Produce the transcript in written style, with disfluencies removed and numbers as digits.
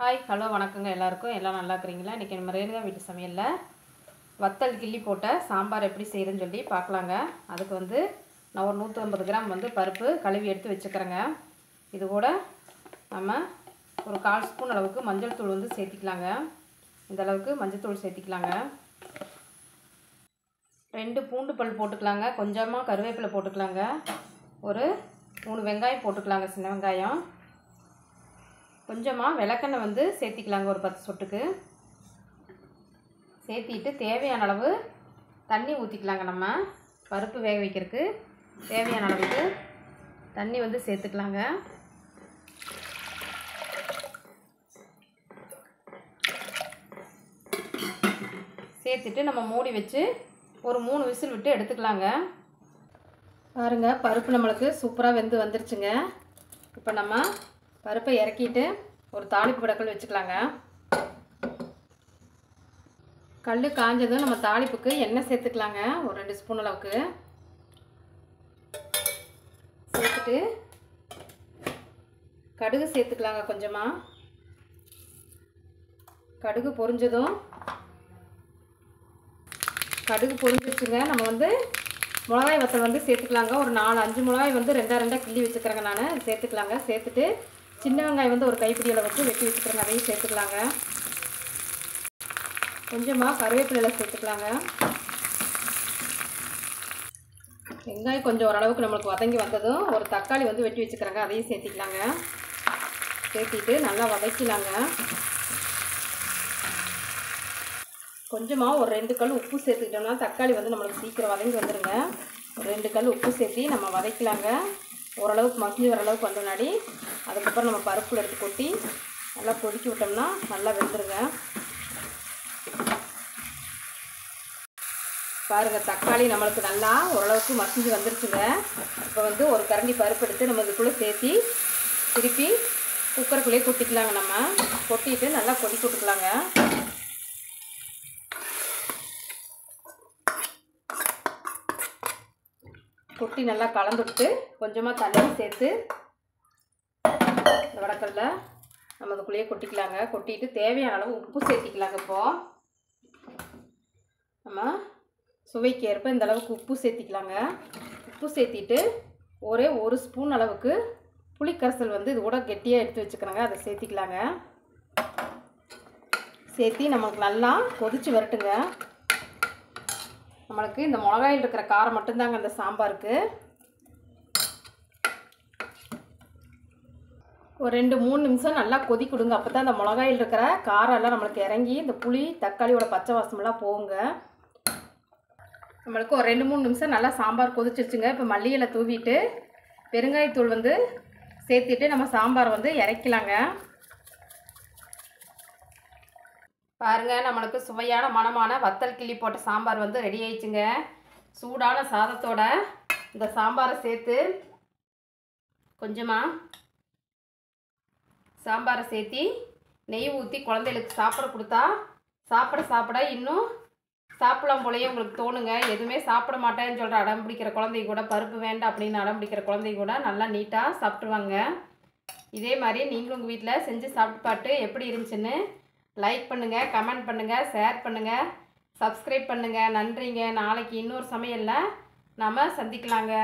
Hi hello வணக்கங்க எல்லாருக்கும். எல்லாம் நல்லா இருக்கிறீங்களா? இன்றைக்கி நம்ம ரேணுகா வீட்டு சமையலில் வத்தல் கிள்ளி போட்ட சாம்பார் எப்படி செய்கிறேன்னு சொல்லி பார்க்கலாங்க. அதுக்கு வந்து நான் ஒரு 150 கிராம் வந்து பருப்பு கழுவி எடுத்து வச்சுக்கிறேங்க. இது கூட நம்ம ஒரு 1/4 ஸ்பூன் அளவுக்கு மஞ்சள் தூள் வந்து சேர்த்திக்கலாங்க. இந்த அளவுக்கு மஞ்சள் தூள் சேர்த்திக்கலாங்க. 2 பூண்டு பல் போட்டுக்கலாங்க. கொஞ்சமாக கருவேப்பிலை போட்டுக்கலாங்க. ஒரு 3 வெங்காயம் போட்டுக்கலாங்க, சின்ன வெங்காயம். கொஞ்சமாக விளக்கெண்ணெய் வந்து சேர்த்திக்கலாங்க, ஒரு 10 சொட்டுக்கு சேர்த்திட்டு தேவையான அளவு தண்ணி ஊற்றிக்கலாங்க. நம்ம பருப்பு வேக வைக்கிறதுக்கு தேவையான அளவுக்கு தண்ணி வந்து சேர்த்துக்கலாங்க. சேர்த்துட்டு நம்ம மூடி வச்சு ஒரு 3 விசில் விட்டு எடுத்துக்கலாங்க. பாருங்க, பருப்பு நம்மளுக்கு சூப்பராக வெந்து வந்துருச்சுங்க. இப்போ நம்ம பருப்பை இறக்கிட்டு ஒரு தாளிப்பு வடக்கல் வச்சுக்கலாங்க. கல் காஞ்சதும் நம்ம தாளிப்புக்கு எண்ணெய் சேர்த்துக்கலாங்க. ஒரு 2 ஸ்பூன் அளவுக்கு சேர்த்துட்டு கடுகு சேர்த்துக்கலாங்க. கொஞ்சமாக கடுகு பொரிஞ்சதும் கடுகு பொரிஞ்சிருச்சுங்க. நம்ம வந்து மிளகாய் வத்தல் வந்து சேர்த்துக்கலாங்க. ஒரு 4-5 மிளகாய் வந்து 2 கிள்ளி வச்சுக்கிறேங்க. நான் சேர்த்துக்கலாங்க. சேர்த்துட்டு சின்ன வெங்காயம் வந்து ஒரு கைப்பிடி அளவுக்கு வெட்டி வச்சுக்கிறேங்க. அதையும் சேர்த்துக்கலாங்க. கொஞ்சமாக கருவேப்பிலை சேர்த்துக்கலாங்க. வெங்காயம் கொஞ்சம் ஓரளவுக்கு நம்மளுக்கு வதங்கி வந்ததும் ஒரு தக்காளி வந்து வெட்டி வச்சுக்கிறேங்க. அதையும் சேர்த்திக்கலாங்க. சேர்த்திட்டு நல்லா வதக்கிலாங்க. கொஞ்சமாக ஒரு 2 கல் உப்பு சேர்த்துக்கிட்டோம்னா தக்காளி வந்து நம்மளுக்கு சீக்கிரம் வதங்கி வந்துடுங்க. ஒரு 2 கல் உப்பு சேர்த்தி நம்ம வதக்கலாங்க. ஓரளவுக்கு மசிஞ்சு வர அளவுக்கு வந்த முன்னாடி அதுக்கப்புறம் நம்ம பருப்புல எடுத்து கொட்டி நல்லா கொதிக்க விட்டோம்னா நல்லா வெந்துருங்க. பாருங்கள், தக்காளி நம்மளுக்கு நல்லா ஓரளவுக்கு மசிஞ்சு வந்துருச்சுங்க. இப்போ வந்து ஒரு கரண்டி பருப்பு எடுத்து நம்ம இதுக்குள்ளே சேர்த்தி திருப்பி குக்கருக்குள்ளேயே கொட்டிக்கலாங்க. நம்ம கொட்டிட்டு நல்லா கொதிக்க விட்டுக்கலாங்க. கொட்டி நல்லா கலந்துவிட்டு கொஞ்சமாக தண்ணி சேர்த்து இந்த வடக்கல்ல நம்ம அதுக்குள்ளேயே கொட்டிக்கலாங்க. கொட்டிட்டு தேவையான அளவு உப்பு சேர்த்திக்கலாங்க. இப்போது நம்ம சுவைக்கு ஏற்ப இந்த அளவுக்கு உப்பு சேர்த்திக்கலாங்க. உப்பு சேர்த்திட்டு ஒரே 1 ஸ்பூன் அளவுக்கு புளிக்கரைசல் வந்து இது கூட கெட்டியாக எடுத்து வச்சுக்கிறேங்க. அதை சேர்த்திக்கலாங்க. சேர்த்தி நமக்கு நல்லா கொதித்து வரட்டுங்க. நம்மளுக்கு இந்த மிளகாயில் இருக்கிற காரம் மட்டும்தாங்க அந்த சாம்பாருக்கு. ஒரு 2-3 நிமிஷம் நல்லா கொதி கொடுங்க. அப்போ தான் அந்த மிளகாயில் இருக்கிற காரம் எல்லாம் நம்மளுக்கு இறங்கி இந்த புளி தக்காளியோட பச்சை வாசமெல்லாம் போகுங்க. நம்மளுக்கு ஒரு 2-3 நிமிஷம் நல்லா சாம்பார் கொதிச்சிருச்சுங்க. இப்போ மல்லி இலை தூவிட்டு பெருங்காயத்தூள் வந்து சேர்த்துட்டு நம்ம சாம்பார் வந்து இறக்கலாங்க. பாருங்கள், நம்மளுக்கு சுவையான மணமான வத்தல் கிள்ளி போட்ட சாம்பார் வந்து ரெடி ஆயிடுச்சுங்க. சூடான சாதத்தோட இந்த சாம்பாரை சேர்த்து கொஞ்சமாக சாம்பாரை சேர்த்தி நெய் ஊற்றி குழந்தைகளுக்கு சாப்பிட கொடுத்தா சாப்பிட இன்னும் சாப்பிடலாம் போலயே உங்களுக்கு தோணுங்க. எதுவுமே சாப்பிட மாட்டேன்னு சொல்கிற அடம் பிடிக்கிற குழந்தை கூட, பருப்பு வேண்டாம் அப்படின்னு அடம் பிடிக்கிற குழந்தை கூட நல்லா நீட்டாக சாப்பிட்ருவாங்க. இதே மாதிரி நீங்களும் உங்கள் வீட்டில் செஞ்சு சாப்பிட்டு பார்த்து எப்படி இருந்துச்சுன்னு லைக் பண்ணுங்கள், கமெண்ட் பண்ணுங்கள், ஷேர் பண்ணுங்கள், சப்ஸ்கிரைப் பண்ணுங்கள். நன்றிங்க. நாளைக்கு இன்னொரு சமையலில் நம்ம சந்திக்கலாங்க.